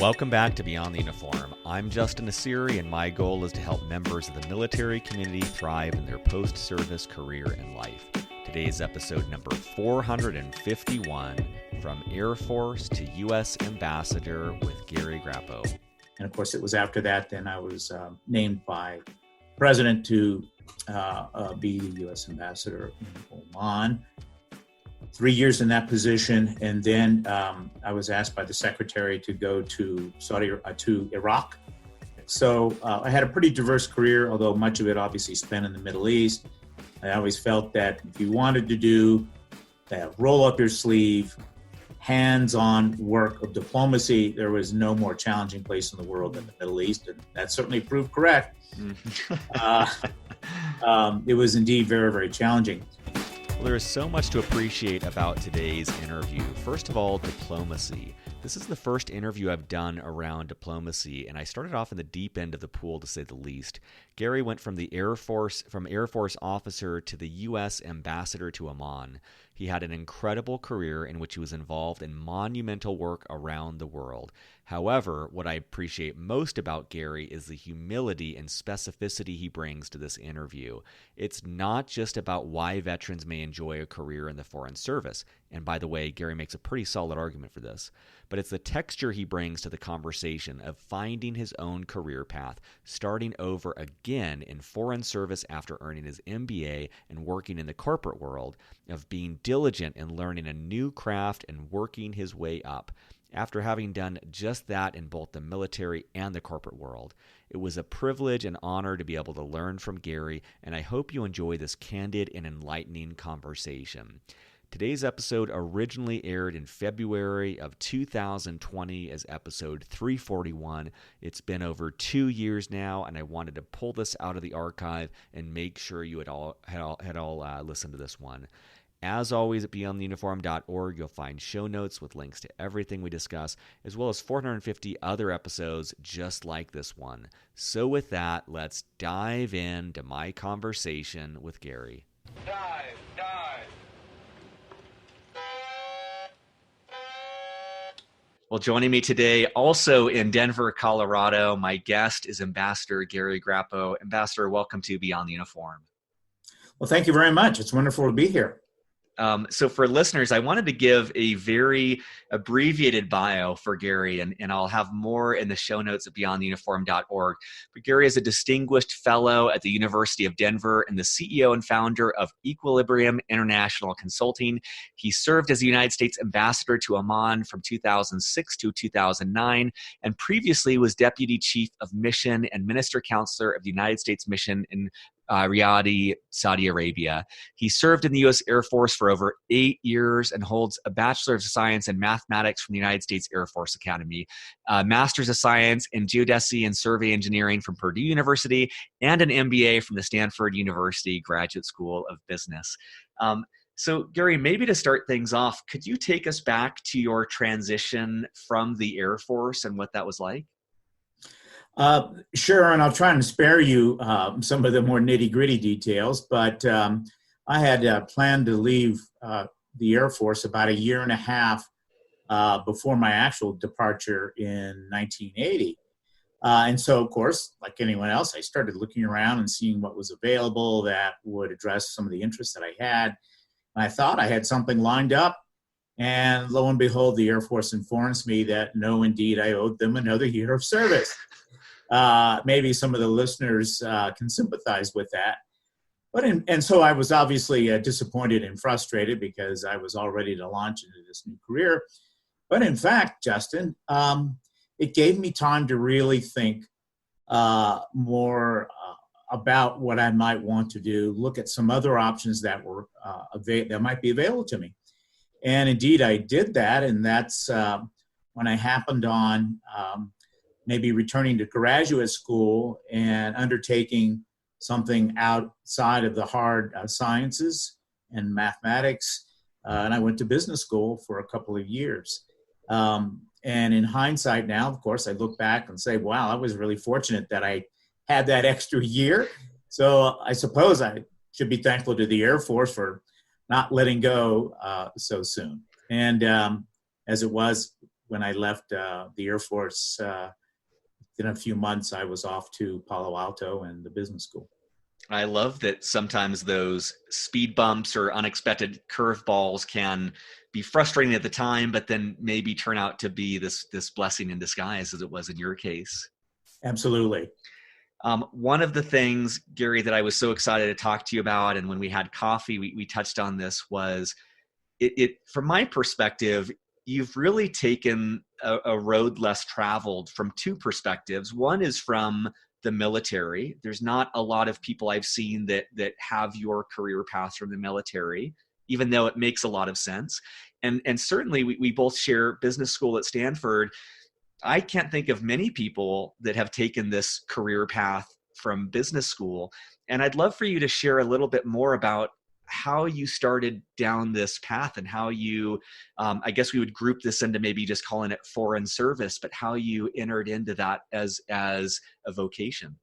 Welcome back to Beyond the Uniform. I'm Justin Asiri, and my goal is to help members of the military community thrive in their post-service career and life. Today's episode number 451, From Air Force to U.S. Ambassador with Gary Grappo. And of course, it was after that, then I was named by President to be the U.S. Ambassador in Oman. 3 years in that position, and then I was asked by the Secretary to go to Iraq. So I had a pretty diverse career, although much of it obviously spent in the Middle East. I always felt that if you wanted to do that roll up your sleeve, hands-on work of diplomacy, there was no more challenging place in the world than the Middle East, and that certainly proved correct. It was indeed very, very challenging. Well, there is so much to appreciate about today's interview. First of all, diplomacy. This is the first interview I've done around diplomacy, and I started off in the deep end of the pool, to say the least. Gary went from Air Force officer to the U.S. ambassador to Oman. He had an incredible career in which he was involved in monumental work around the world. However, what I appreciate most about Gary is the humility and specificity he brings to this interview. It's not just about why veterans may enjoy a career in the Foreign Service. And by the way, Gary makes a pretty solid argument for this. But it's the texture he brings to the conversation of finding his own career path, starting over again in Foreign Service after earning his MBA and working in the corporate world, of being diligent in learning a new craft and working his way up. After having done just that in both the military and the corporate world, it was a privilege and honor to be able to learn from Gary, and I hope you enjoy this candid and enlightening conversation. Today's episode originally aired in February of 2020 as episode 341. It's been over 2 years now, and I wanted to pull this out of the archive and make sure you had all listened to this one. As always, at beyondtheuniform.org, you'll find show notes with links to everything we discuss, as well as 450 other episodes just like this one. So with that, let's dive into my conversation with Gary. Dive. Well, joining me today, also in Denver, Colorado, my guest is Ambassador Gary Grappo. Ambassador, welcome to Beyond the Uniform. Well, thank you very much. It's wonderful to be here. So for listeners, I wanted to give a very abbreviated bio for Gary, and I'll have more in the show notes at beyondtheuniform.org. But Gary is a distinguished fellow at the University of Denver and the CEO and founder of Equilibrium International Consulting. He served as the United States Ambassador to Oman from 2006 to 2009, and previously was Deputy Chief of Mission and Minister Counselor of the United States Mission in Riyadh, Saudi Arabia. He served in the U.S. Air Force for over 8 years and holds a Bachelor of Science in Mathematics from the United States Air Force Academy, a Master's of Science in Geodesy and Survey Engineering from Purdue University, and an MBA from the Stanford University Graduate School of Business. So Gary, maybe to start things off, could you take us back to your transition from the Air Force and what that was like? Sure, and I'll try and spare you some of the more nitty-gritty details, but I had planned to leave the Air Force about a year and a half before my actual departure in 1980. And so, of course, like anyone else, I started looking around and seeing what was available that would address some of the interests that I had. And I thought I had something lined up, and lo and behold, the Air Force informs me that no, indeed, I owed them another year of service. Maybe some of the listeners can sympathize with that. And so I was obviously disappointed and frustrated because I was all ready to launch into this new career. But in fact, Justin, it gave me time to really think more about what I might want to do, look at some other options that were that might be available to me. And indeed, I did that, and that's when I happened on maybe returning to graduate school and undertaking something outside of the hard sciences and mathematics. And I went to business school for a couple of years. And in hindsight now, of course, I look back and say, wow, I was really fortunate that I had that extra year. So I suppose I should be thankful to the Air Force for not letting go so soon. And as it was, when I left the Air Force, in a few months, I was off to Palo Alto and the business school. I love that sometimes those speed bumps or unexpected curveballs can be frustrating at the time, but then maybe turn out to be this blessing in disguise, as it was in your case. Absolutely. One of the things, Gary, that I was so excited to talk to you about, and when we had coffee, we touched on this, was it from my perspective, you've really taken a road less traveled from two perspectives. One is from the military. There's not a lot of people I've seen that have your career path from the military, even though it makes a lot of sense. And certainly we both share business school at Stanford. I can't think of many people that have taken this career path from business school. And I'd love for you to share a little bit more about how you started down this path and how you, I guess we would group this into maybe just calling it foreign service, but how you entered into that as a vocation.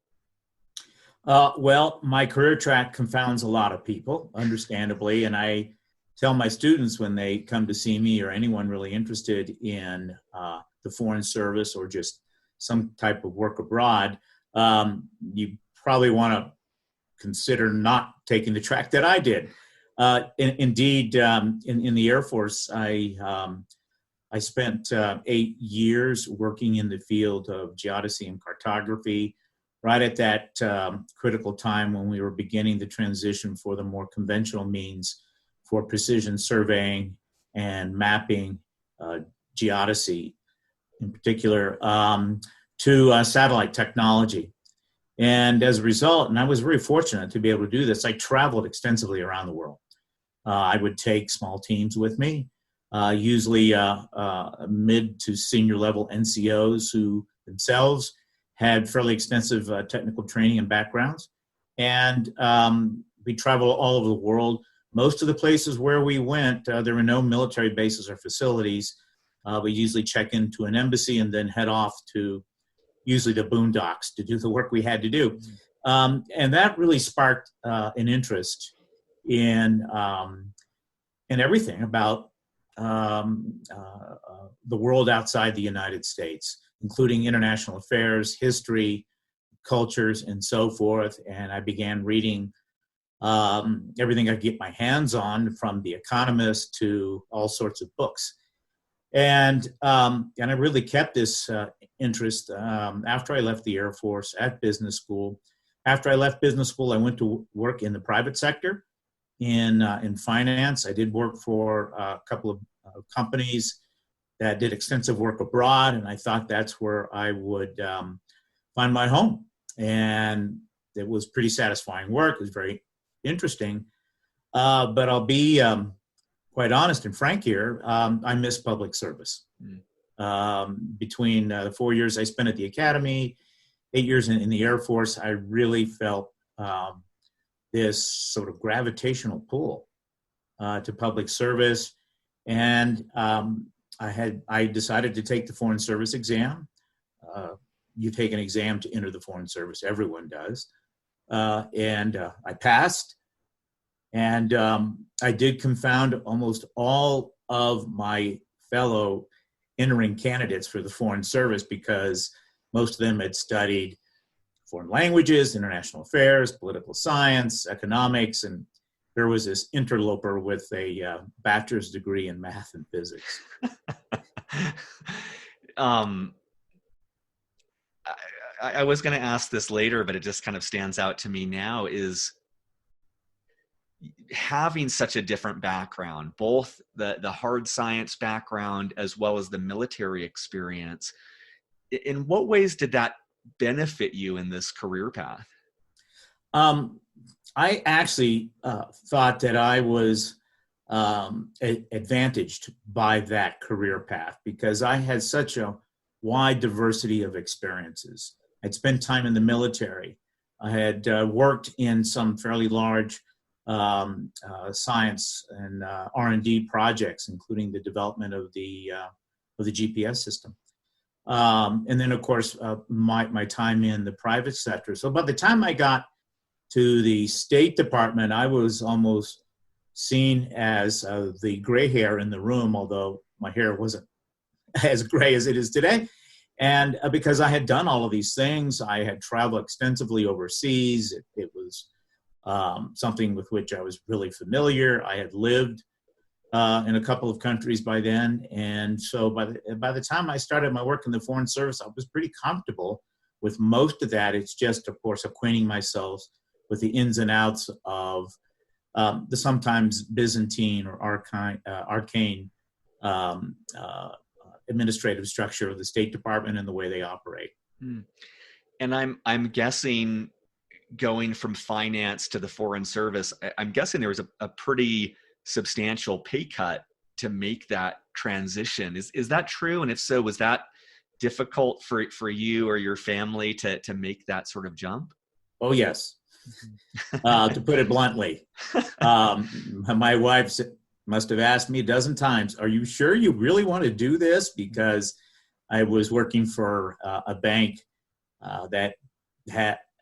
Well, my career track confounds a lot of people, understandably, and I tell my students when they come to see me or anyone really interested in the foreign service or just some type of work abroad, you probably want to consider not taking the track that I did. Indeed, in the Air Force, I spent 8 years working in the field of geodesy and cartography, right at that critical time when we were beginning the transition for the more conventional means for precision surveying and mapping, geodesy in particular, to satellite technology. And as a result, and I was very fortunate to be able to do this, I traveled extensively around the world. I would take small teams with me, usually mid to senior level NCOs who themselves had fairly extensive technical training and backgrounds. And we traveled all over the world. Most of the places where we went, there were no military bases or facilities. We usually check into an embassy and then head off to usually the boondocks to do the work we had to do. And that really sparked an interest in everything about the world outside the United States, including international affairs, history, cultures, and so forth. And I began reading everything I could get my hands on, from The Economist to all sorts of books. And I really kept this interest after I left the Air Force at business school. After I left business school, I went to work in the private sector in finance. I did work for a couple of companies that did extensive work abroad, and I thought that's where I would find my home. And it was pretty satisfying work. It was very interesting. But I'll be quite honest and frank here, I miss public service. Between the 4 years I spent at the academy, 8 years in the Air Force, I really felt this sort of gravitational pull to public service. And I decided to take the Foreign Service exam. You take an exam to enter the Foreign Service, everyone does. And I passed. And I did confound almost all of my fellow entering candidates for the Foreign Service, because most of them had studied foreign languages, international affairs, political science, economics, and there was this interloper with a bachelor's degree in math and physics. I was going to ask this later, but it just kind of stands out to me now, is having such a different background, both the hard science background as well as the military experience. In what ways did that benefit you in this career path? I actually thought that I was advantaged by that career path because I had such a wide diversity of experiences. I'd spent time in the military. I had worked in some fairly large science and R&D projects, including the development of the GPS system. And then, of course, my time in the private sector. So by the time I got to the State Department, I was almost seen as the gray hair in the room, although my hair wasn't as gray as it is today. And because I had done all of these things, I had traveled extensively overseas. It was something with which I was really familiar. I had lived in a couple of countries by then. And so by the time I started my work in the Foreign Service, I was pretty comfortable with most of that. It's just, of course, acquainting myself with the ins and outs of the sometimes Byzantine or arcane administrative structure of the State Department and the way they operate. And I'm guessing, going from finance to the Foreign Service, I'm guessing there was a pretty substantial pay cut to make that transition. Is that true? And if so, was that difficult for you or your family to make that sort of jump? Oh, yes. To put it bluntly, my wife must have asked me a dozen times, "Are you sure you really want to do this?" Because I was working for a bank that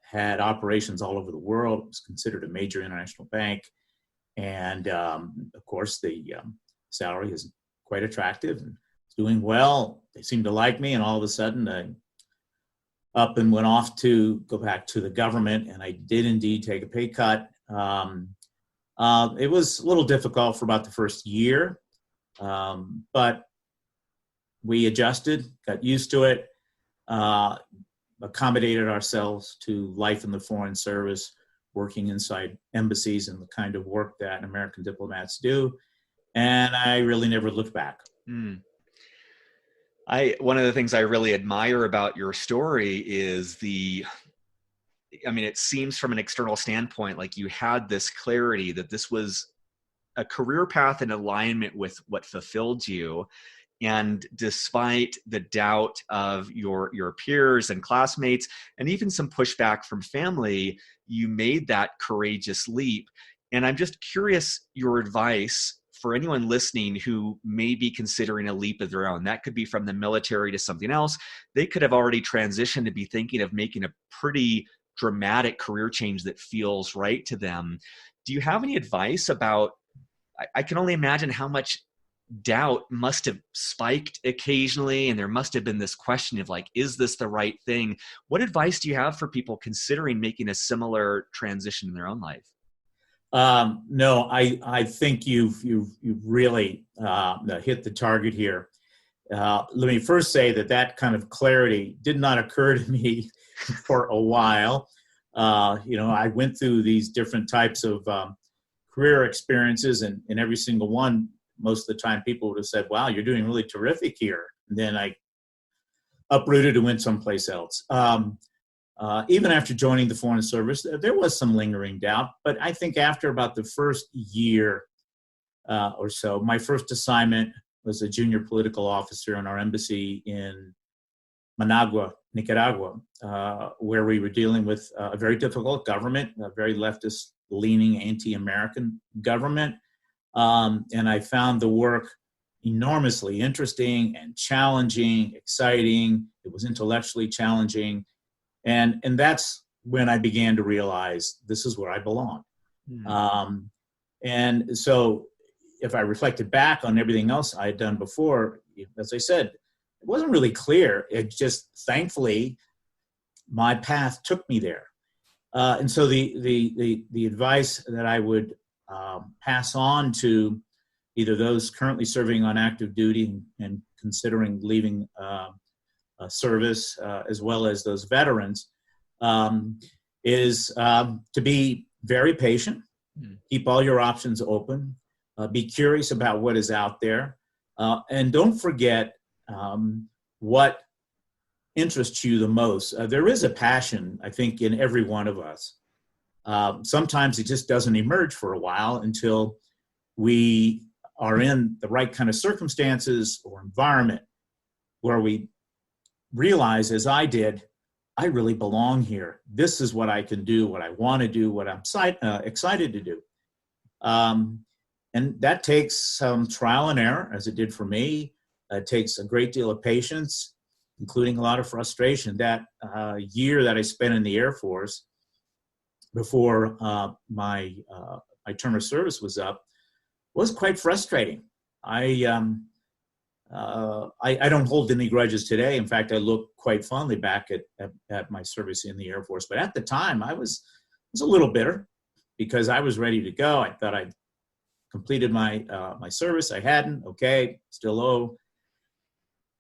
had operations all over the world. It was considered a major international bank. And of course, the salary is quite attractive and it's doing well. They seemed to like me. And all of a sudden, I up and went off to go back to the government. And I did indeed take a pay cut. It was a little difficult for about the first year, but we adjusted, got used to it, accommodated ourselves to life in the Foreign Service, working inside embassies and the kind of work that American diplomats do. And I really never looked back. One of the things I really admire about your story is it seems from an external standpoint like you had this clarity that this was a career path in alignment with what fulfilled you. And despite the doubt of your peers and classmates, and even some pushback from family, you made that courageous leap. And I'm just curious your advice for anyone listening who may be considering a leap of their own. That could be from the military to something else. They could have already transitioned to be thinking of making a pretty dramatic career change that feels right to them. Do you have any advice about, I can only imagine how much doubt must have spiked occasionally, and there must have been this question of like, is this the right thing? What advice do you have for people considering making a similar transition in their own life? No, I think you've really hit the target here. Let me first say that kind of clarity did not occur to me for a while. I went through these different types of career experiences, and in every single one, most of the time people would have said, "Wow, you're doing really terrific here." And then I uprooted and went someplace else. Even after joining the Foreign Service, there was some lingering doubt. But I think after about the first year or so, my first assignment was a junior political officer in our embassy in Managua, Nicaragua, where we were dealing with a very difficult government, a very leftist-leaning, anti-American government. And I found the work enormously interesting and challenging, exciting. It was intellectually challenging. And that's when I began to realize this is where I belong. And so if I reflected back on everything else I had done before, as I said, it wasn't really clear. It just, thankfully, my path took me there. And so the advice that I would pass on to either those currently serving on active duty and considering leaving service, as well as those veterans, is to be very patient, keep all your options open, be curious about what is out there, and don't forget what interests you the most. There is a passion, I think, in every one of us. Sometimes it just doesn't emerge for a while until we are in the right kind of circumstances or environment where we realize, as I did, I really belong here. This is what I can do, what I want to do, what I'm excited to do. And that takes some trial and error, as it did for me. It takes a great deal of patience, including a lot of frustration. That year that I spent in the Air Force before my term of service was up was quite frustrating. I I don't hold any grudges today. In fact, I look quite fondly back at my service in the Air Force. But at the time, I was a little bitter because I was ready to go. I thought I'd completed my service. I hadn't. Okay, still owe.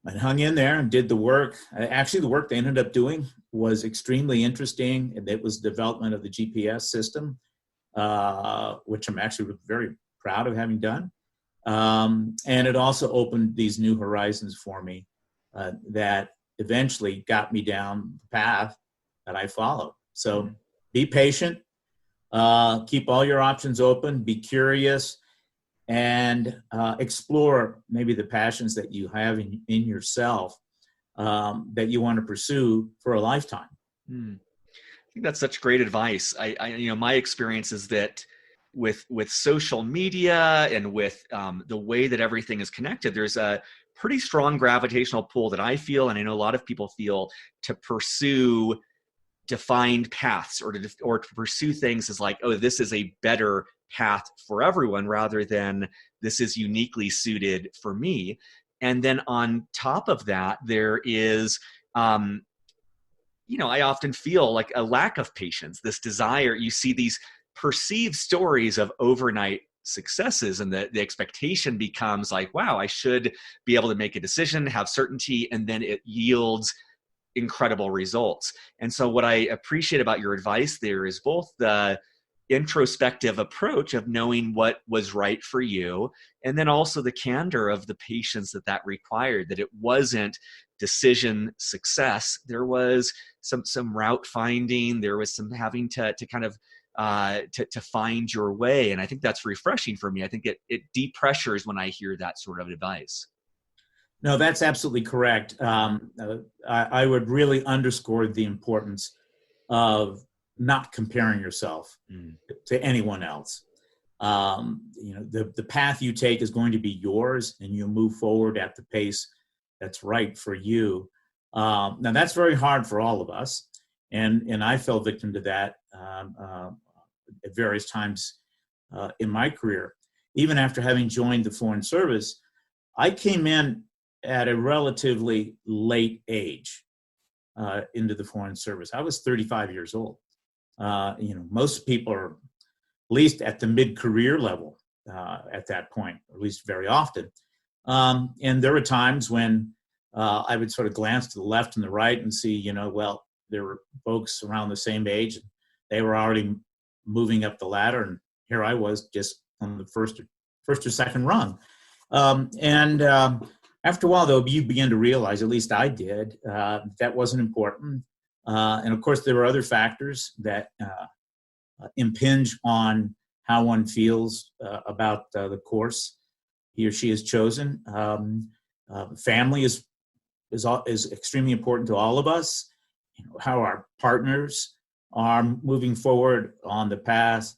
I hung in there and did the work. Actually, the work they ended up doing was extremely interesting. And it was development of the GPS system, which I'm actually very proud of having done. And it also opened these new horizons for me that eventually got me down the path that I followed. So be patient, keep all your options open, be curious, and explore maybe the passions that you have in yourself that you want to pursue for a lifetime. I think that's such great advice. My experience is that with social media and with the way that everything is connected, there's a pretty strong gravitational pull that I feel, and I know a lot of people feel, to pursue defined paths or to pursue things as like, oh, this is a better path for everyone rather than this is uniquely suited for me. And then on top of that, there is, I often feel like a lack of patience, this desire. You see these perceived stories of overnight successes, and the expectation becomes like, wow, I should be able to make a decision, have certainty, and then it yields incredible results. And so what I appreciate about your advice there is both the introspective approach of knowing what was right for you, and then also the candor of the patience that required, that it wasn't decision success. There was some route finding, there was some having to kind of to find your way. And I think that's refreshing for me. I think it depressures when I hear that sort of advice. No, that's absolutely correct. I would really underscore the importance of not comparing yourself to anyone else. The path you take is going to be yours, and you'll move forward at the pace that's right for you. Now, that's very hard for all of us, and I fell victim to that at various times in my career. Even after having joined the Foreign Service, I came in at a relatively late age into the Foreign Service. I was 35 years old. Most people are at least at the mid-career level at that point, or at least very often. And there were times when I would sort of glance to the left and the right and see, there were folks around the same age. They were already moving up the ladder, and here I was just on the first or second rung. After a while, though, you begin to realize, at least I did, that wasn't important. And of course, there were other factors that impinge on how one feels about the course he or she has chosen. Family is extremely important to all of us. How our partners are moving forward on the path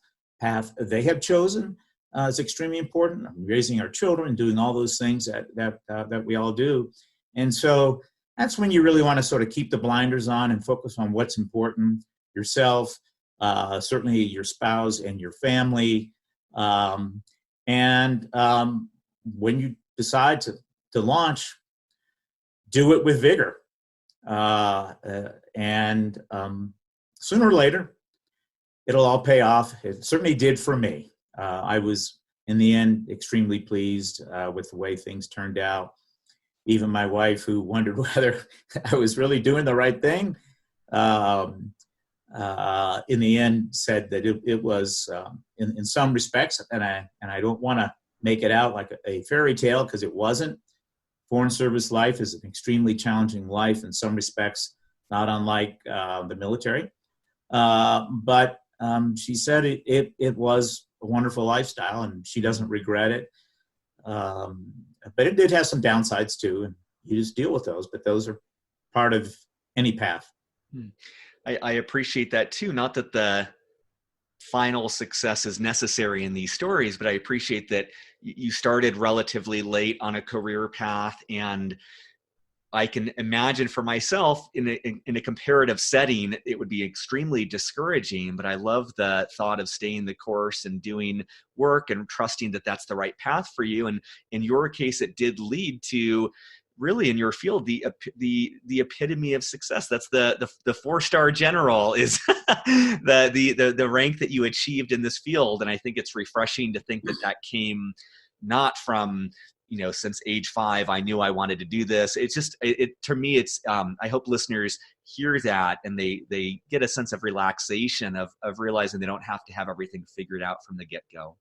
they have chosen is extremely important. Raising our children, doing all those things that we all do. And so that's when you really want to sort of keep the blinders on and focus on what's important, yourself, certainly your spouse and your family. And when you decide to launch, do it with vigor. And sooner or later, it'll all pay off. It certainly did for me. I was, in the end, extremely pleased with the way things turned out. Even my wife, who wondered whether I was really doing the right thing, in the end said that it was, in some respects, and I don't want to make it out like a fairy tale, because it wasn't. Foreign Service life is an extremely challenging life in some respects, not unlike the military. But she said it was a wonderful lifestyle, and she doesn't regret it. But it did have some downsides too, and you just deal with those. But those are part of any path. I appreciate that too. Not that the final success is necessary in these stories, but I appreciate that you started relatively late on a career path, and I can imagine for myself in a comparative setting, it would be extremely discouraging, but I love the thought of staying the course and doing work and trusting that that's the right path for you. And in your case, it did lead to really in your field, the epitome of success. That's the 4-star general is the rank that you achieved in this field. And I think it's refreshing to think that came not from, since age 5, I knew I wanted to do this. It's just, to me, it's, I hope listeners hear that and they get a sense of relaxation of realizing they don't have to have everything figured out from the get-go.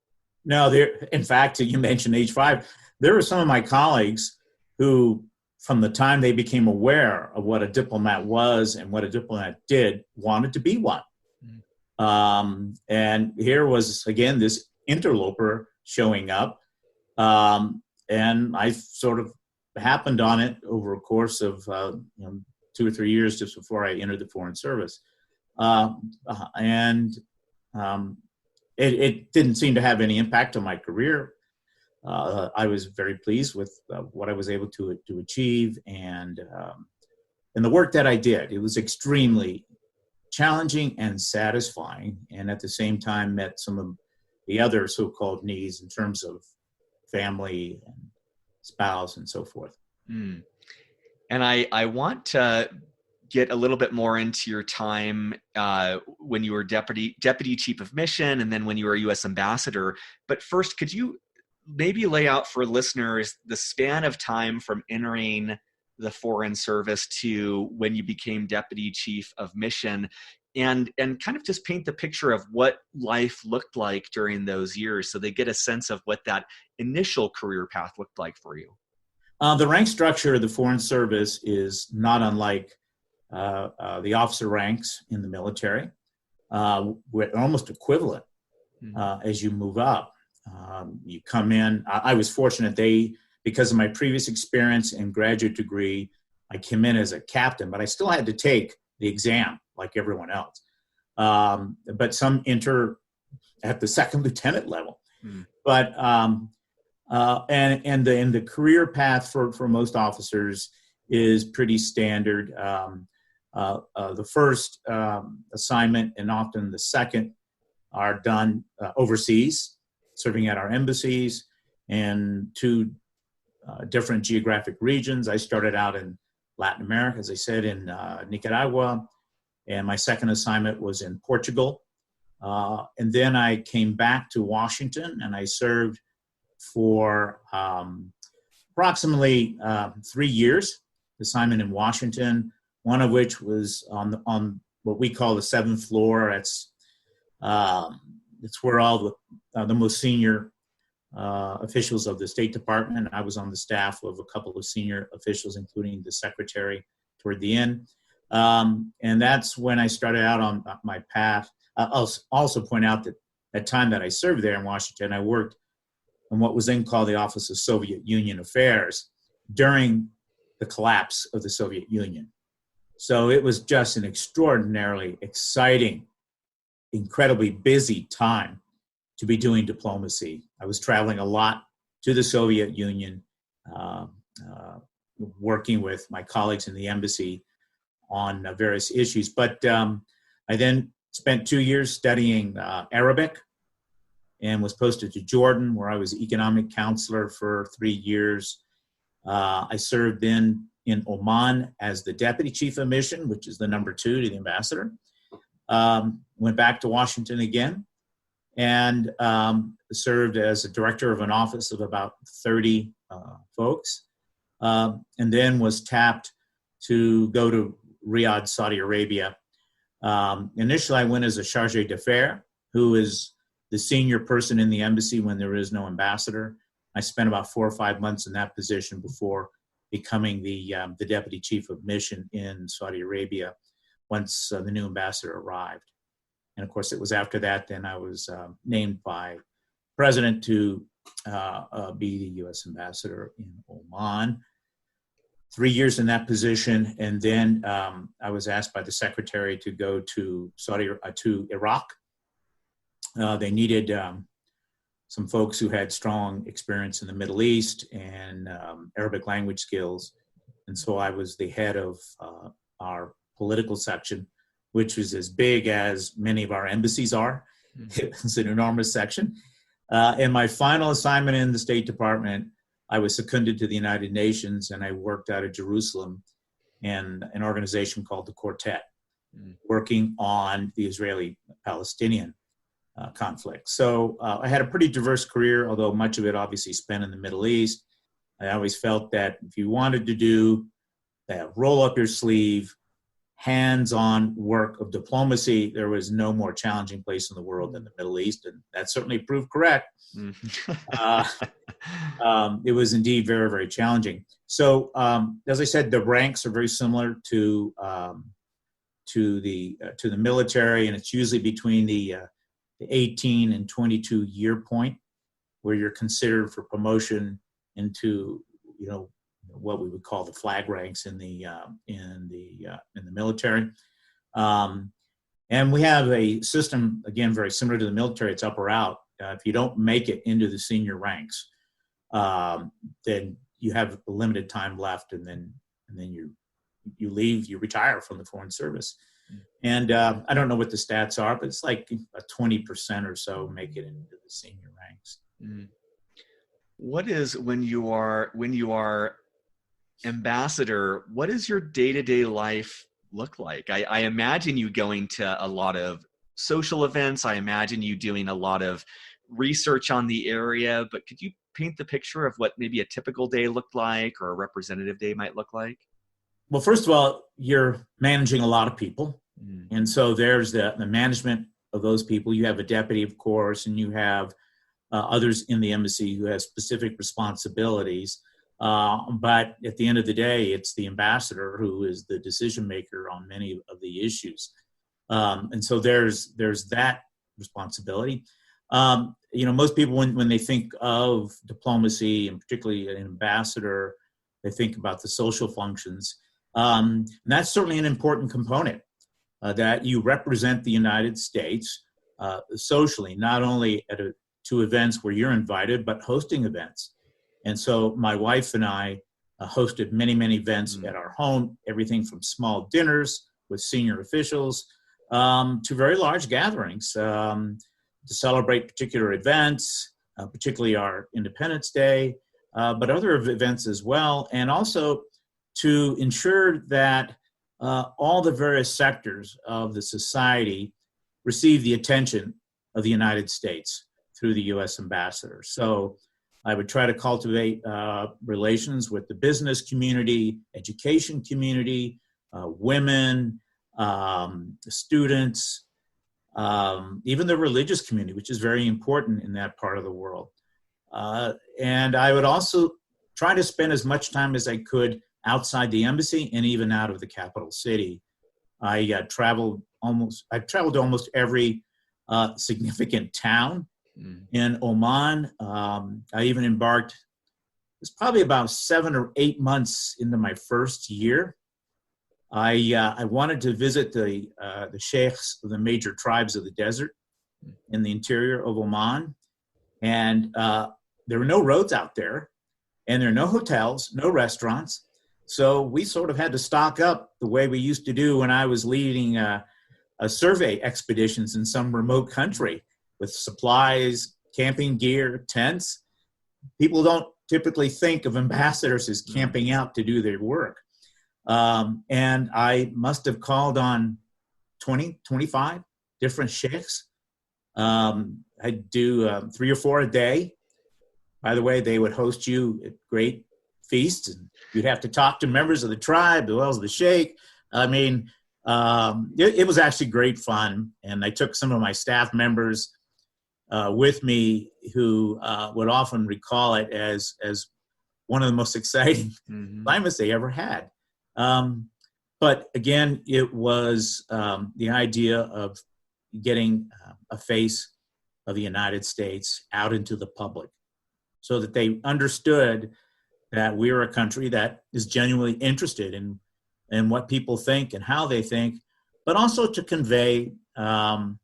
No, in fact, you mentioned age 5. There were some of my colleagues who, from the time they became aware of what a diplomat was and what a diplomat did, wanted to be one. And here was, again, this interloper showing up. And I sort of happened on it over a course of 2 or 3 years just before I entered the Foreign Service. It didn't seem to have any impact on my career. I was very pleased with what I was able to achieve and the work that I did. It was extremely challenging and satisfying, and at the same time met some of the other so-called needs in terms of family and spouse and so forth. And I want to get a little bit more into your time when you were deputy chief of mission and then when you were a U.S. ambassador. But first, could you maybe lay out for listeners the span of time from entering the Foreign Service to when you became deputy chief of mission, and kind of just paint the picture of what life looked like during those years so they get a sense of what that initial career path looked like for you? The rank structure of the Foreign Service is not unlike the officer ranks in the military. We're almost equivalent as you move up. You come in. I was fortunate because of my previous experience and graduate degree, I came in as a captain, but I still had to take the exam like everyone else. But some enter at the second lieutenant level. But the career path for most officers is pretty standard. The first assignment and often the second are done overseas, serving at our embassies in 2 different geographic regions. I started out in Latin America, as I said, in Nicaragua, and my second assignment was in Portugal. And then I came back to Washington, and I served for approximately 3 years, assignment in Washington, one of which was on what we call the 7th floor. It's where all the most senior officials of the State Department. I was on the staff of a couple of senior officials, including the secretary toward the end. And that's when I started out on my path. I'll also point out that at the time that I served there in Washington, I worked on what was then called the Office of Soviet Union Affairs during the collapse of the Soviet Union. So it was just an extraordinarily exciting, incredibly busy time to be doing diplomacy. I was traveling a lot to the Soviet Union, working with my colleagues in the embassy on various issues. But I then spent 2 years studying Arabic and was posted to Jordan, where I was economic counselor for 3 years. I served then in Oman as the deputy chief of mission, which is the number 2 to the ambassador. Went back to Washington again and served as a director of an office of about 30 folks, and then was tapped to go to Riyadh, Saudi Arabia. Initially, I went as a chargé d'affaires, who is the senior person in the embassy when there is no ambassador. I spent about 4 or 5 months in that position before becoming the deputy chief of mission in Saudi Arabia once the new ambassador arrived. And of course, it was after that, then I was named by president to be the U.S. ambassador in Oman. 3 years in that position, and then I was asked by the secretary to go to Iraq. They needed some folks who had strong experience in the Middle East and Arabic language skills. And so I was the head of our political section, which was as big as many of our embassies are. It's an enormous section. In my final assignment in the State Department, I was seconded to the United Nations, and I worked out of Jerusalem in an organization called the Quartet, working on the Israeli-Palestinian conflict. So I had a pretty diverse career, although much of it obviously spent in the Middle East. I always felt that if you wanted to do that roll up your sleeve, hands-on work of diplomacy, there was no more challenging place in the world than the Middle East, and that certainly proved correct. It was indeed very, very challenging. So, as I said, the ranks are very similar to the military, and it's usually between the 18 and 22 year point where you're considered for promotion into what we would call the flag ranks in the military. And we have a system, again, very similar to the military. It's up or out. If you don't make it into the senior ranks, then you have a limited time left, and then you leave, you retire from the Foreign Service. And I don't know what the stats are, but it's like a 20% or so make it into the senior ranks. What is, when you are ambassador, what does your day-to-day life look like? I imagine you going to a lot of social events. I imagine you doing a lot of research on the area, but could you paint the picture of what maybe a typical day looked like, or a representative day might look like? Well, first of all, you're managing a lot of people. And so there's the management of those people. You have a deputy, of course, and you have others in the embassy who have specific responsibilities. But at the end of the day, it's the ambassador who is the decision maker on many of the issues. And so there's that responsibility. Most people, when they think of diplomacy, and particularly an ambassador, they think about the social functions. And that's certainly an important component, that you represent the United States socially, not only to events where you're invited, but hosting events. And so my wife and I hosted many, many events at our home, everything from small dinners with senior officials to very large gatherings to celebrate particular events, particularly our Independence Day, but other events as well. And also to ensure that all the various sectors of the society receive the attention of the United States through the U.S. ambassador. So I would try to cultivate relations with the business community, education community, women, students, even the religious community, which is very important in that part of the world. And I would also try to spend as much time as I could outside the embassy and even out of the capital city. I traveled to almost every significant town in Oman. I even embarked, it's probably about 7 or 8 months into my first year. I wanted to visit the sheikhs of the major tribes of the desert in the interior of Oman. And there were no roads out there, and there are no hotels, no restaurants. So we sort of had to stock up the way we used to do when I was leading survey expeditions in some remote country with supplies, camping gear, tents. People don't typically think of ambassadors as camping out to do their work. And I must have called on 20, 25 different sheikhs. I'd do 3 or 4 a day. By the way, they would host you at great feasts, and you'd have to talk to members of the tribe as well as the sheikh. I mean, it was actually great fun. And I took some of my staff members with me who would often recall it as one of the most exciting assignments they ever had. But again, it was the idea of getting a face of the United States out into the public so that they understood that we are a country that is genuinely interested in what people think and how they think, but also to convey the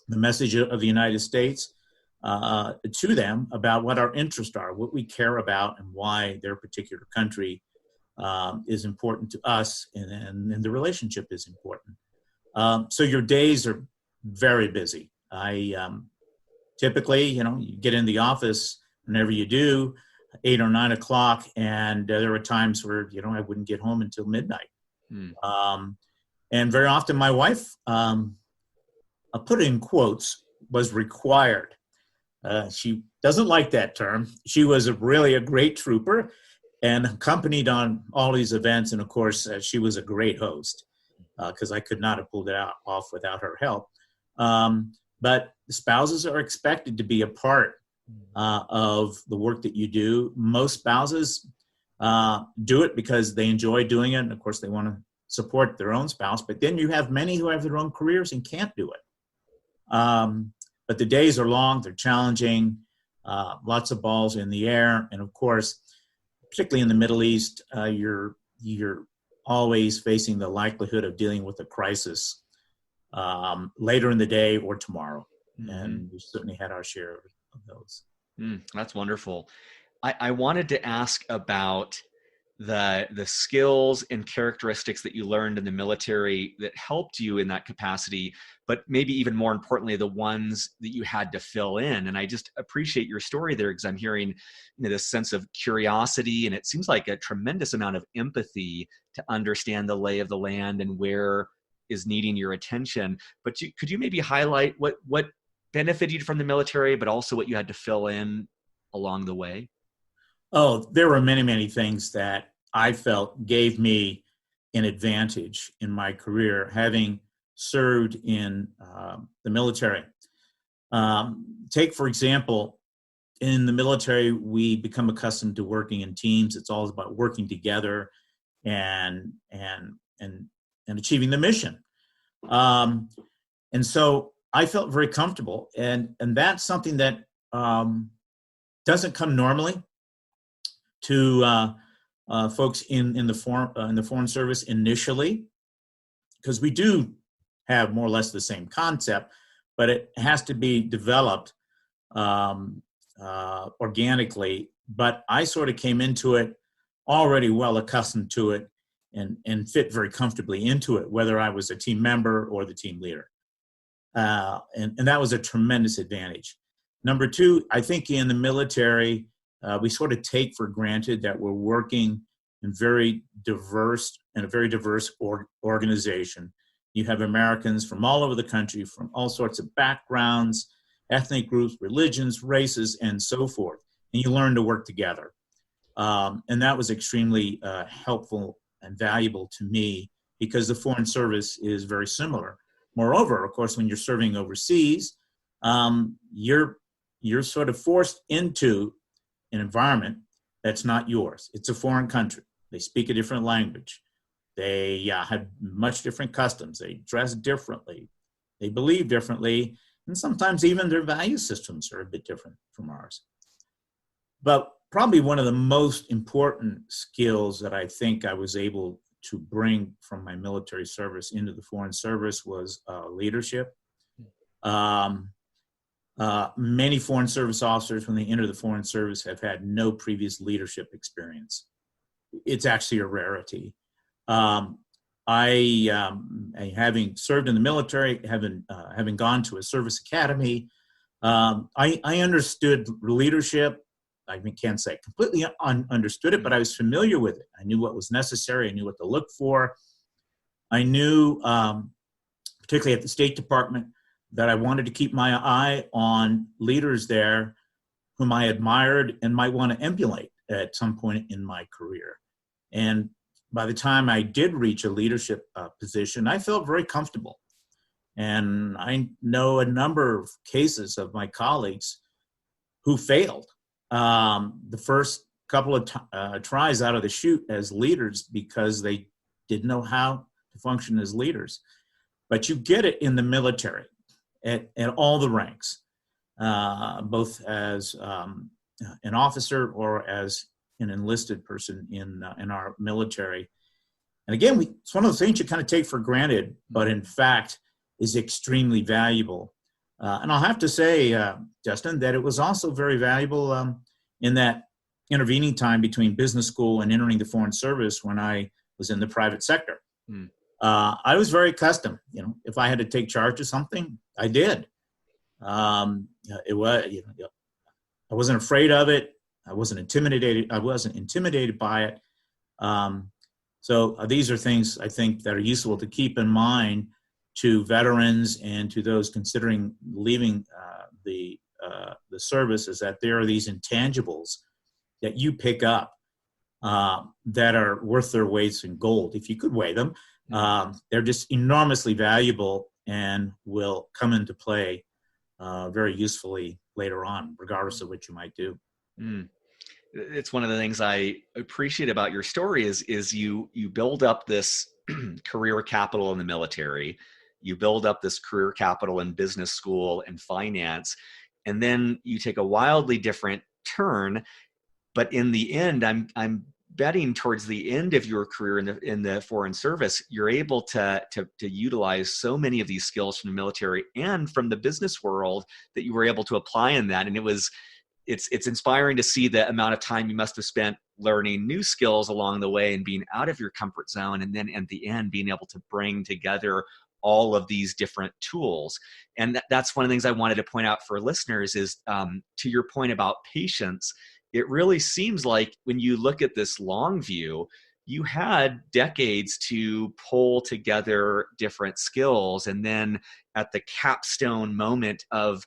message of the United States to them about what our interests are, what we care about, and why their particular country is important to us, and the relationship is important. So your days are very busy. I typically, you get in the office whenever you do, 8 or 9 o'clock, and there were times where, I wouldn't get home until midnight. And very often my wife, I'll put it in quotes, was required. She doesn't like that term. She was really a great trooper and accompanied on all these events. And of course, she was a great host, because I could not have pulled it off without her help. But spouses are expected to be a part of the work that you do. Most spouses do it because they enjoy doing it. And of course, they want to support their own spouse. But then you have many who have their own careers and can't do it. But the days are long, they're challenging, lots of balls in the air. And of course, particularly in the Middle East, you're always facing the likelihood of dealing with a crisis later in the day or tomorrow. Mm-hmm. And we certainly had our share of those. That's wonderful. I wanted to ask about the skills and characteristics that you learned in the military that helped you in that capacity, but maybe even more importantly, the ones that you had to fill in. And I just appreciate your story there, because I'm hearing this sense of curiosity, and it seems like a tremendous amount of empathy to understand the lay of the land and where is needing your attention. But could you maybe highlight what benefited you from the military, but also what you had to fill in along the way? Oh, there were many, many things that I felt gave me an advantage in my career, having served in the military. Take, for example, in the military, we become accustomed to working in teams. It's all about working together and achieving the mission. And so I felt very comfortable, and that's something that doesn't come normally to folks in the Foreign Service initially, because we do have more or less the same concept, but it has to be developed organically. But I sort of came into it already well accustomed to it and fit very comfortably into it, whether I was a team member or the team leader. And that was a tremendous advantage. Number two, I think in the military, we sort of take for granted that we're working in a very diverse organization. You have Americans from all over the country, from all sorts of backgrounds, ethnic groups, religions, races, and so forth. And you learn to work together. And that was extremely helpful and valuable to me, because the Foreign Service is very similar. Moreover, of course, when you're serving overseas, you're sort of forced into an environment that's not yours. It's a foreign country. They speak a different language. They have much different customs. They dress differently. They believe differently. And sometimes even their value systems are a bit different from ours. But probably one of the most important skills that I think I was able to bring from my military service into the Foreign Service was leadership. Many Foreign Service officers, when they enter the Foreign Service, have had no previous leadership experience. It's actually a rarity. Having served in the military, having gone to a service academy, I understood leadership. I can't say completely understood it, but I was familiar with it. I knew what was necessary. I knew what to look for. I knew, particularly at the State Department, that I wanted to keep my eye on leaders there whom I admired and might want to emulate at some point in my career. And by the time I did reach a leadership position, I felt very comfortable. And I know a number of cases of my colleagues who failed the first couple of tries out of the chute as leaders because they didn't know how to function as leaders. But you get it in the military at all the ranks, both as an officer or as an enlisted person in our military. And again, it's one of those things you kind of take for granted, but in fact is extremely valuable. And I'll have to say, Justin, that it was also very valuable in that intervening time between business school and entering the Foreign Service when I was in the private sector. Mm. I was very accustomed. If I had to take charge of something, I did. It was, I wasn't afraid of it. I wasn't intimidated. I wasn't intimidated by it. So these are things I think that are useful to keep in mind to veterans and to those considering leaving the service, is that there are these intangibles that you pick up that are worth their weight in gold. If you could weigh them, they're just enormously valuable and will come into play very usefully later on, regardless of what you might do. Mm. It's one of the things I appreciate about your story is you build up this career capital in the military, you build up this career capital in business school and finance, and then you take a wildly different turn. But in the end, I'm betting towards the end of your career in the Foreign Service, you're able to utilize so many of these skills from the military and from the business world that you were able to apply in that. And it's inspiring to see the amount of time you must have spent learning new skills along the way and being out of your comfort zone, and then at the end being able to bring together all of these different tools. And that's one of the things I wanted to point out for listeners is, to your point about patience, it really seems like when you look at this long view, you had decades to pull together different skills. And then at the capstone moment of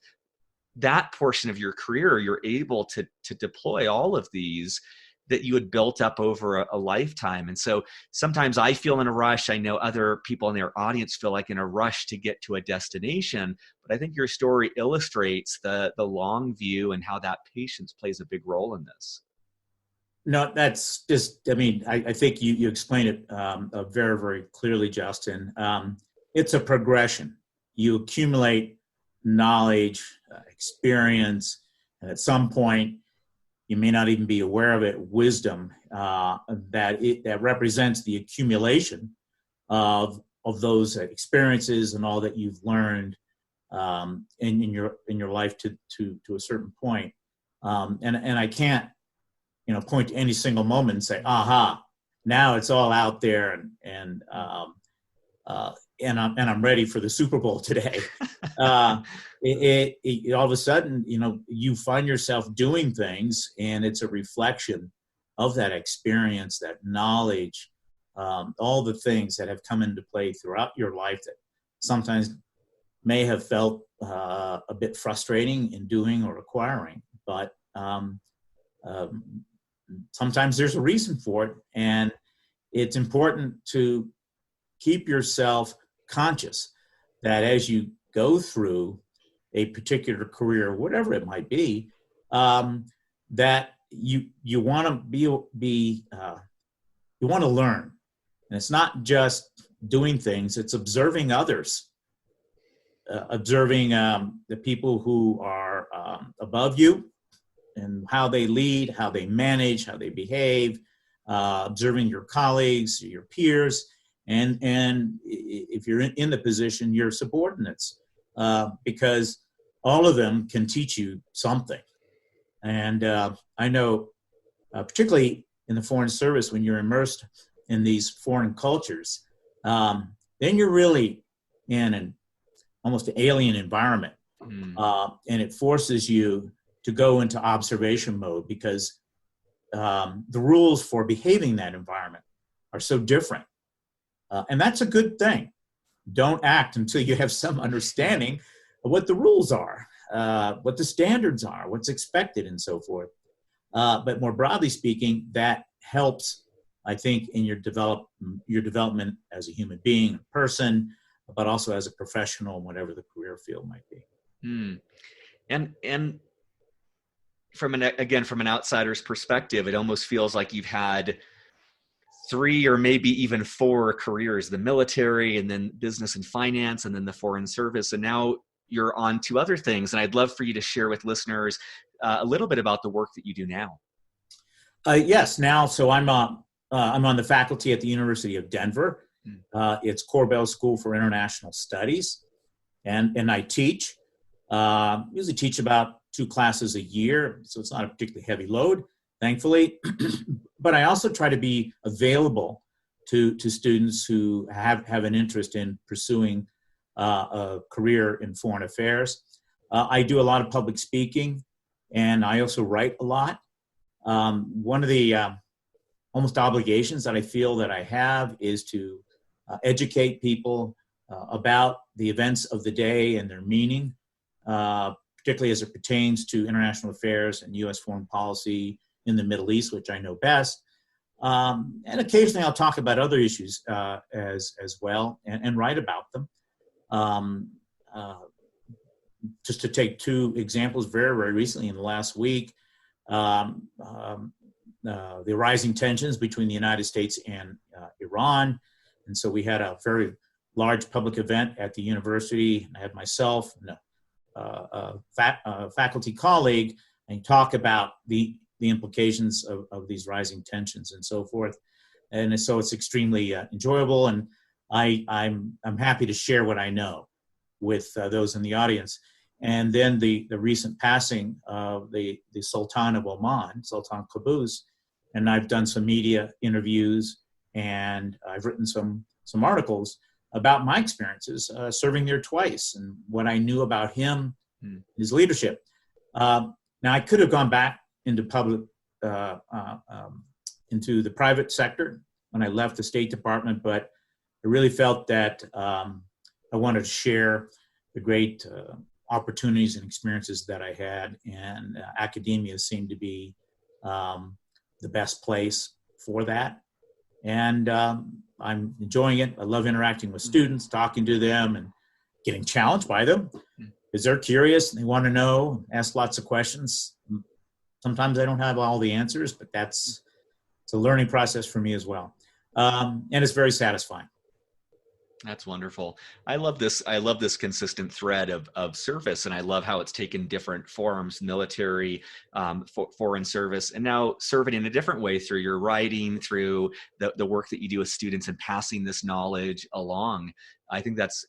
that portion of your career, you're able to deploy all of these that you had built up over a lifetime. And so sometimes I feel in a rush. I know other people in their audience feel like in a rush to get to a destination, but I think your story illustrates the long view and how that patience plays a big role in this. No, that's just, I think you explained it very, very clearly, Justin. It's a progression. You accumulate knowledge, experience, and at some point, you may not even be aware of it, wisdom that represents the accumulation of those experiences and all that you've learned in your life to a certain point. And I can't point to any single moment and say, aha, now it's all out there and I'm ready for the Super Bowl today. It all of a sudden, you find yourself doing things, and it's a reflection of that experience, that knowledge, all the things that have come into play throughout your life that sometimes may have felt a bit frustrating in doing or acquiring, but sometimes there's a reason for it, and it's important to keep yourself conscious that as you go through a particular career, whatever it might be, that you want to you want to learn, and it's not just doing things; it's observing others, observing the people who are above you, and how they lead, how they manage, how they behave, observing your colleagues, your peers. And if you're in the position, your subordinates, because all of them can teach you something. And I know, particularly in the Foreign Service, when you're immersed in these foreign cultures, then you're really in an almost alien environment. And it forces you to go into observation mode because the rules for behaving in that environment are so different. And that's a good thing. Don't act until you have some understanding of what the rules are, what the standards are, what's expected, and so forth. But more broadly speaking, that helps, I think, in your development as a human being, a person, but also as a professional, whatever the career field might be. And from an outsider's perspective, it almost feels like you've had 3 or maybe even 4 careers: the military, and then business and finance, and then the Foreign Service. And now you're on to other things. And I'd love for you to share with listeners a little bit about the work that you do now. Yes. Now, so I'm on the faculty at the University of Denver. It's Corbell School for International Studies. And I teach, usually teach about 2 classes a year. So it's not a particularly heavy load. thankfully. But I also try to be available to students who have an interest in pursuing a career in foreign affairs. I do a lot of public speaking, and I also write a lot. One of the almost obligations that I feel that I have is to educate people about the events of the day and their meaning, particularly as it pertains to international affairs and U.S. foreign policy in the Middle East, which I know best. And occasionally I'll talk about other issues as well and write about them. Just to take two examples, very, very recently in the last week, the rising tensions between the United States and Iran. And so we had a very large public event at the university. I had myself and a faculty colleague and talk about the implications of these rising tensions and so forth. And so it's extremely enjoyable, and I'm happy to share what I know with those in the audience. And then the recent passing of the Sultan of Oman, Sultan Qaboos, and I've done some media interviews, and I've written some articles about my experiences serving there twice and what I knew about him, his leadership. Now I could have gone back into into the private sector when I left the State Department, but I really felt that I wanted to share the great opportunities and experiences that I had, and academia seemed to be the best place for that. And I'm enjoying it. I love interacting with students, talking to them, and getting challenged by them because they're curious and they want to know, ask lots of questions. Sometimes I don't have all the answers, but it's a learning process for me as well. And it's very satisfying. That's wonderful. I love this. I love this consistent thread of service, and I love how it's taken different forms: military, foreign service, and now serving in a different way through your writing, through the work that you do with students, and passing this knowledge along. I think that's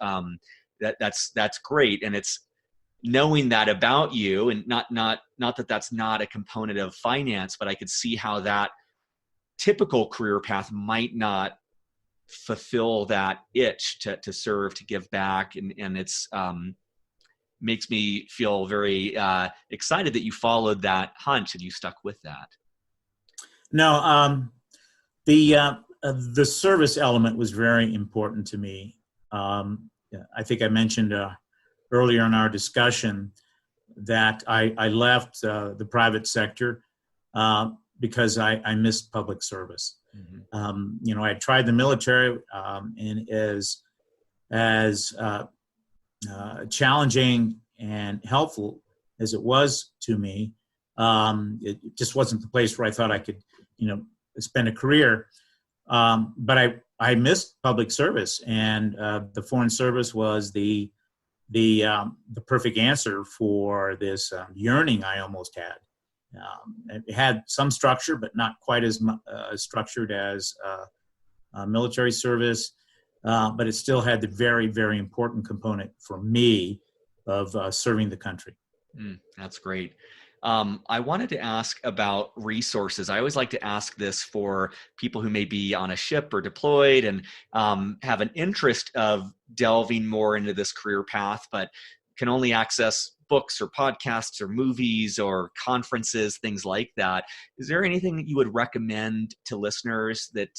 great, and it's knowing that about you, and not that that's not a component of finance, but I could see how that typical career path might not fulfill that itch to serve, to give back, and it's makes me feel very excited that you followed that hunch and you stuck with that. No, the service element was very important to me. I think I mentioned earlier in our discussion that I left the private sector because I missed public service. Mm-hmm. I tried the military, and as challenging and helpful as it was to me, it just wasn't the place where I thought I could, spend a career. But I missed public service, and the Foreign Service was the perfect answer for this yearning I almost had. It had some structure, but not quite as structured as military service. But it still had the very, very important component for me of serving the country. That's great. I wanted to ask about resources. I always like to ask this for people who may be on a ship or deployed and have an interest of delving more into this career path, but can only access books or podcasts or movies or conferences, things like that. Is there anything that you would recommend to listeners that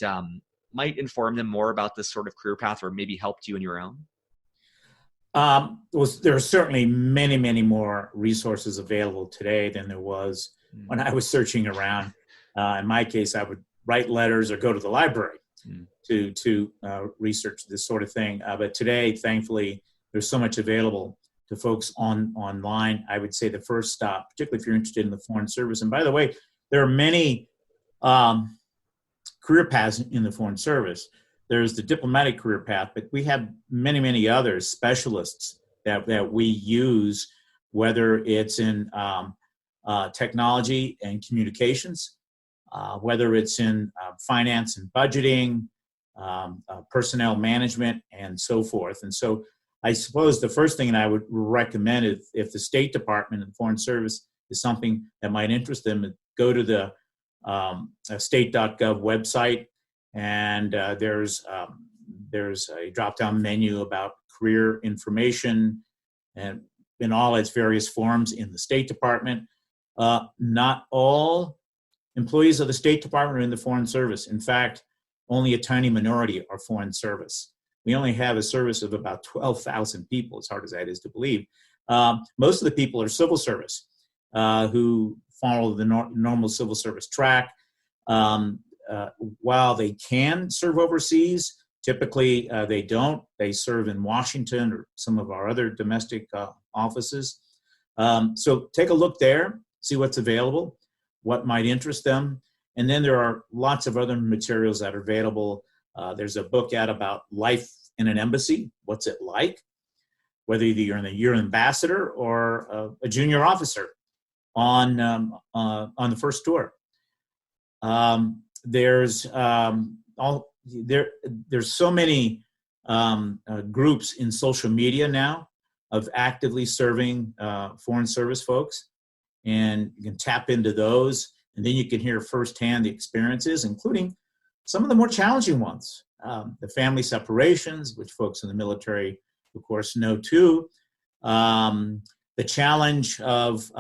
might inform them more about this sort of career path, or maybe helped you in your own? There are certainly many, many more resources available today than there was when I was searching around. In my case, I would write letters or go to the library to research this sort of thing. But today, thankfully, there's so much available to folks online. I would say the first stop, particularly if you're interested in the Foreign Service. And by the way, there are many career paths in the Foreign Service. There's the diplomatic career path, but we have many, many other specialists that we use, whether it's in technology and communications, whether it's in finance and budgeting, personnel management, and so forth. And so I suppose the first thing that I would recommend if the State Department and Foreign Service is something that might interest them, go to the a state.gov website, and there's a drop-down menu about career information and in all its various forms in the State Department. Not all employees of the State Department are in the Foreign Service. In fact, only a tiny minority are Foreign Service. We only have a service of about 12,000 people, as hard as that is to believe. Most of the people are civil service who follow the normal civil service track. While they can serve overseas, typically they don't. They serve in Washington or some of our other domestic offices. So take a look there, see what's available, what might interest them. And then there are lots of other materials that are available. There's a book out about life in an embassy. What's it like? Whether you're an ambassador or a junior officer on the first tour. There's so many groups in social media now of actively serving Foreign Service folks, and you can tap into those, and then you can hear firsthand the experiences, including some of the more challenging ones. The family separations, which folks in the military, of course, know too. The challenge of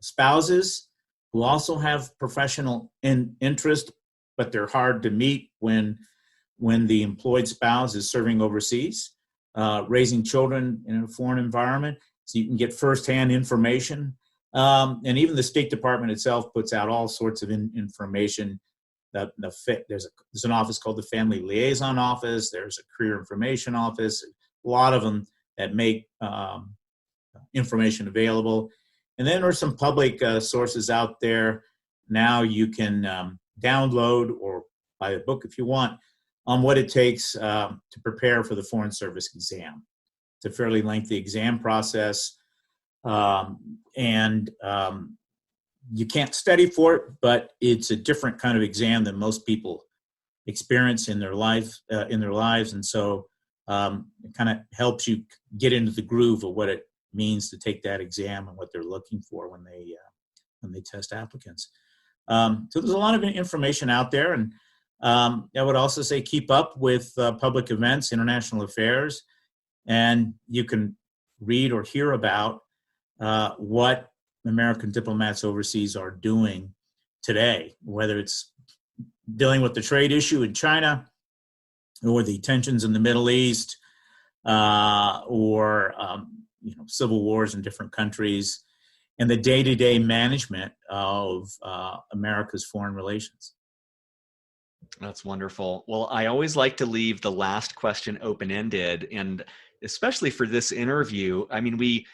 spouses who also have professional interest, but they're hard to meet when the employed spouse is serving overseas, raising children in a foreign environment, so you can get firsthand information. And even the State Department itself puts out all sorts of information. There's an office called the Family Liaison Office. There's a Career Information Office. A lot of them that make information available. And then there's some public sources out there. Now you can download or buy a book if you want on what it takes to prepare for the Foreign Service exam. It's a fairly lengthy exam process. You can't study for it, but it's a different kind of exam than most people experience in their lives. And so it kind of helps you get into the groove of what it means to take that exam and what they're looking for when they test applicants. So there's a lot of information out there, and I would also say keep up with public events, international affairs, and you can read or hear about what American diplomats overseas are doing today, whether it's dealing with the trade issue in China or the tensions in the Middle East or civil wars in different countries, and the day-to-day management of America's foreign relations. That's wonderful. Well, I always like to leave the last question open-ended, and especially for this interview, I mean, we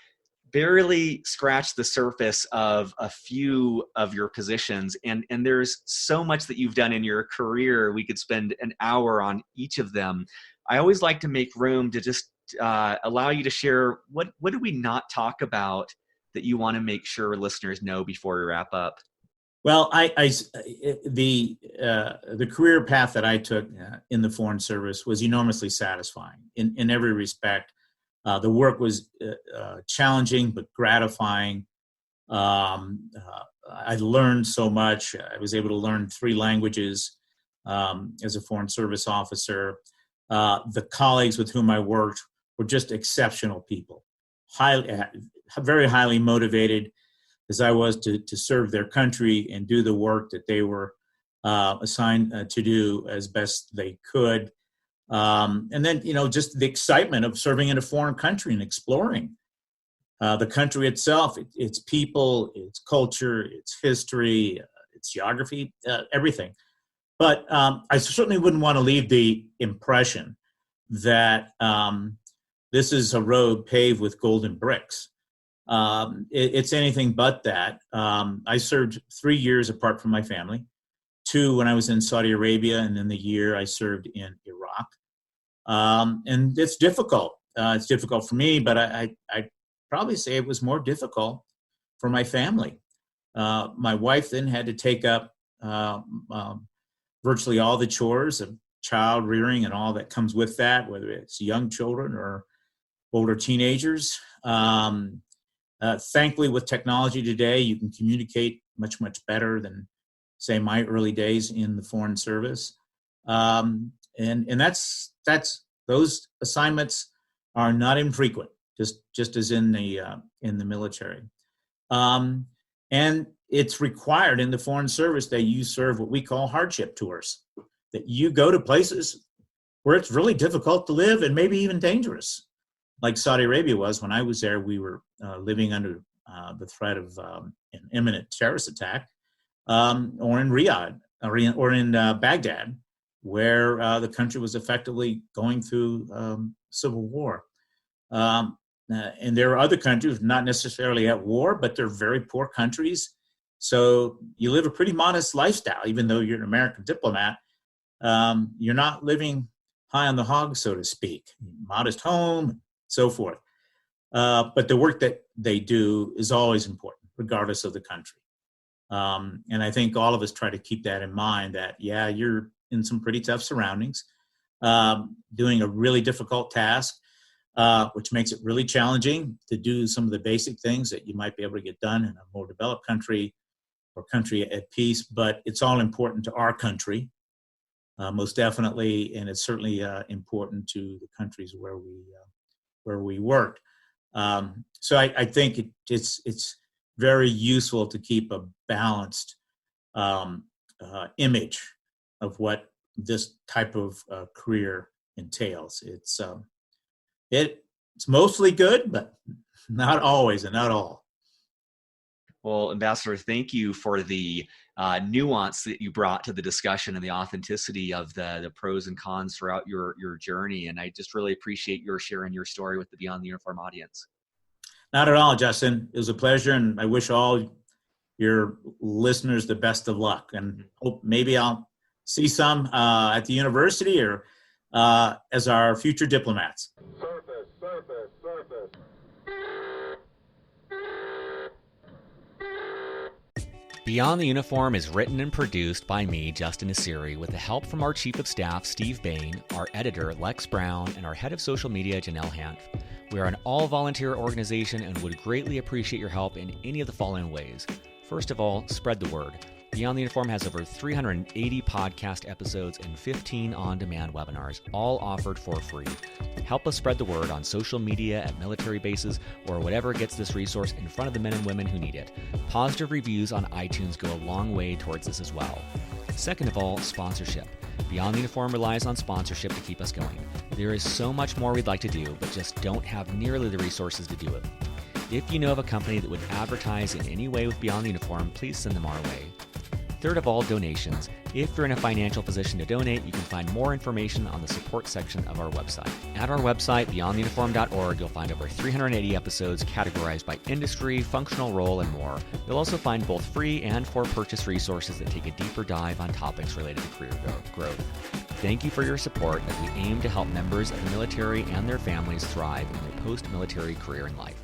barely scratched the surface of a few of your positions, and there's so much that you've done in your career. We could spend an hour on each of them. I always like to make room to just allow you to share what do we not talk about that you want to make sure listeners know before we wrap up. Well, the career path that I took in the Foreign Service was enormously satisfying in every respect. The work was challenging but gratifying. I learned so much. I was able to learn 3 languages as a Foreign Service officer. The colleagues with whom I worked were just exceptional people, very highly motivated, as I was to serve their country and do the work that they were assigned to do as best they could. And then, just the excitement of serving in a foreign country and exploring the country itself, its people, its culture, its history, its geography, everything. But I certainly wouldn't want to leave the impression that this is a road paved with golden bricks. It's anything but that. I served 3 years apart from my family, 2 when I was in Saudi Arabia, and then the year I served in Iraq. And it's difficult. It's difficult for me, but I'd probably say it was more difficult for my family. My wife then had to take up virtually all the chores of child rearing and all that comes with that, whether it's young children or older teenagers. Thankfully, with technology today, you can communicate much, much better than, say, my early days in the Foreign Service. And that's those assignments are not infrequent, just as in the military. And it's required in the Foreign Service that you serve what we call hardship tours, that you go to places where it's really difficult to live and maybe even dangerous. Like Saudi Arabia was when I was there. We were living under the threat of an imminent terrorist attack, or in Riyadh, or in Baghdad, where the country was effectively going through civil war. And there are other countries not necessarily at war, but they're very poor countries. So you live a pretty modest lifestyle, even though you're an American diplomat. You're not living high on the hog, so to speak. Modest home, so forth. But the work that they do is always important, regardless of the country. And I think all of us try to keep that in mind, that, yeah, you're in some pretty tough surroundings, doing a really difficult task, which makes it really challenging to do some of the basic things that you might be able to get done in a more developed country or country at peace. But it's all important to our country, most definitely, and it's certainly important to the countries where we worked. So I think it's very useful to keep a balanced image of what this type of career entails. It's mostly good, but not always and not all. Well, Ambassador, thank you for the nuance that you brought to the discussion and the authenticity of the pros and cons throughout your journey. And I just really appreciate your sharing your story with the Beyond the Uniform audience. Not at all, Justin. It was a pleasure, and I wish all your listeners the best of luck. And hope maybe I'll see some at the university or as our future diplomats. Surface. Beyond the Uniform is written and produced by me, Justin Asiri, with the help from our Chief of Staff, Steve Bain, our editor, Lex Brown, and our Head of Social Media, Janelle Hanf. We are an all-volunteer organization and would greatly appreciate your help in any of the following ways. First of all, spread the word. Beyond the Uniform has over 380 podcast episodes and 15 on-demand webinars, all offered for free. Help us spread the word on social media, at military bases, or whatever gets this resource in front of the men and women who need it. Positive reviews on iTunes go a long way towards this as well. Second of all, sponsorship. Beyond the Uniform relies on sponsorship to keep us going. There is so much more we'd like to do, but just don't have nearly the resources to do it. If you know of a company that would advertise in any way with Beyond the Uniform, please send them our way. Third of all, donations. If you're in a financial position to donate, you can find more information on the support section of our website. At our website, beyondtheuniform.org, you'll find over 380 episodes categorized by industry, functional role, and more. You'll also find both free and for-purchase resources that take a deeper dive on topics related to career growth. Thank you for your support as we aim to help members of the military and their families thrive in their post-military career and life.